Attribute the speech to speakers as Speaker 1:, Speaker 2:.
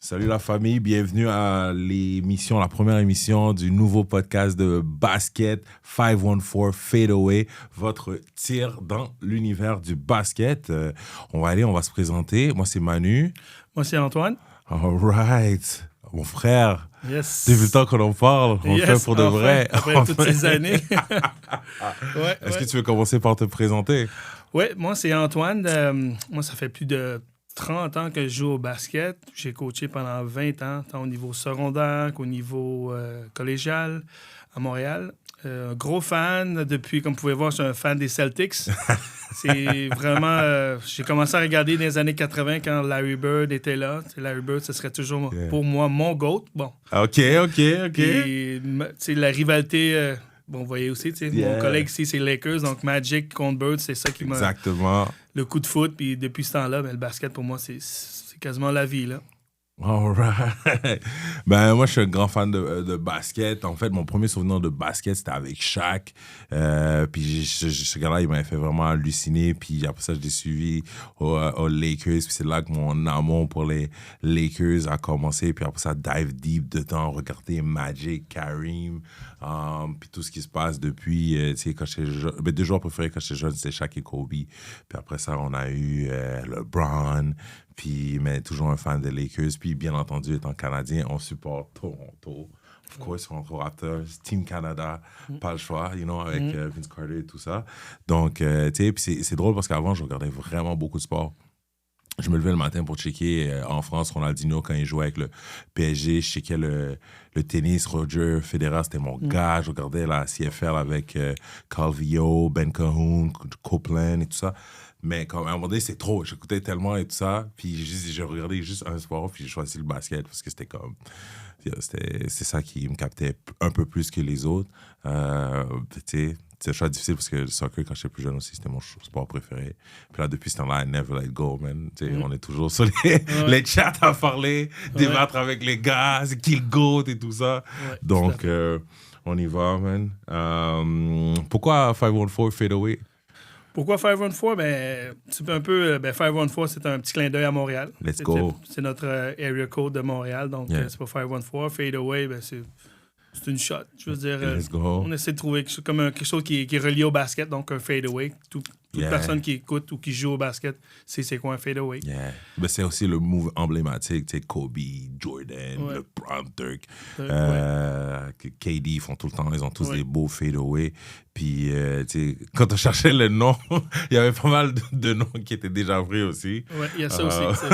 Speaker 1: Salut la famille, bienvenue à la première émission du nouveau podcast de basket 514 Fadeaway, votre tir dans l'univers du basket. On va se présenter. Moi, c'est Manu.
Speaker 2: Moi, c'est Antoine.
Speaker 1: All right. Mon frère.
Speaker 2: Yes.
Speaker 1: Depuis le temps qu'on en parle, on le fait pour de vrai.
Speaker 2: Après toutes ces années.
Speaker 1: Est-ce que tu veux commencer par te présenter?
Speaker 2: Oui, moi, c'est Antoine. Moi, ça fait plus de 30 ans que je joue au basket. J'ai coaché pendant 20 ans, tant au niveau secondaire qu'au niveau collégial à Montréal. Gros fan. Depuis, comme vous pouvez voir, je suis un fan des Celtics. C'est vraiment... j'ai commencé à regarder dans les années 80 quand Larry Bird était là. Larry Bird, ce serait toujours pour moi mon GOAT. Bon.
Speaker 1: OK.
Speaker 2: Et, la rivalité... Bon, vous voyez aussi, mon collègue ici, c'est Lakers, donc Magic contre Bird, c'est ça qui m'a...
Speaker 1: Exactement.
Speaker 2: Le coup de foot, puis depuis ce temps-là, le basket, pour moi, c'est quasiment la vie, là.
Speaker 1: All right. Ben, moi, je suis un grand fan de basket. En fait, mon premier souvenir de basket, c'était avec Shaq. Puis ce gars-là, il m'avait fait vraiment halluciner. Puis après ça, je l'ai suivi aux Lakers. Puis c'est là que mon amour pour les Lakers a commencé. Puis après ça, dive deep dedans, regarder Magic, Kareem, puis tout ce qui se passe depuis. Tu sais, quand j'étais jeune, deux joueurs préférés quand j'étais jeune, c'était Shaq et Kobe. Puis après ça, on a eu LeBron. Puis, mais toujours un fan des Lakers. Puis, bien entendu, étant Canadien, on supporte Toronto. Of course, Toronto Raptors, Team Canada, pas le choix, avec Vince Carter et tout ça. Donc, tu sais, puis c'est drôle parce qu'avant, je regardais vraiment beaucoup de sport. Je me levais le matin pour checker en France Ronaldinho quand il jouait avec le PSG. Je checkais le tennis. Roger Federer, c'était mon gars. Je regardais la CFL avec Calvillo, Ben Cahoon, Copeland et tout ça. Mais à un moment donné, c'est trop. J'écoutais tellement et tout ça. Puis je regardais juste un sport, puis j'ai choisi le basket parce que c'était comme... C'est ça qui me captait un peu plus que les autres. Tu sais, c'est un choix difficile parce que le soccer, quand j'étais plus jeune aussi, c'était mon sport préféré. Puis là, depuis ce temps-là, I never let go, man. On est toujours sur les chats à parler, débattre avec les gars, c'est qui le GOAT et tout ça. Ouais, donc, on y va, man. Pourquoi 514 Fadeaway?
Speaker 2: Pourquoi 514? C'est un peu... 514, c'est un petit clin d'œil à Montréal.
Speaker 1: Let's go.
Speaker 2: C'est notre area code de Montréal, donc c'est pas 514. Fadeaway, c'est une shot. Je veux dire, on essaie de trouver quelque chose qui est relié au basket, donc un fadeaway. Toute personne qui écoute ou qui joue au basket sait c'est quoi un fadeaway.
Speaker 1: Yeah. Ben, c'est aussi le move emblématique, tu sais, Kobe, Jordan, LeBron, Dirk, KD, ils font tout le temps, ils ont tous des beaux fadeaway. Puis, tu sais, quand on cherchait le nom, il y avait pas mal de noms qui étaient déjà pris aussi.
Speaker 2: Oui, il y a ça aussi.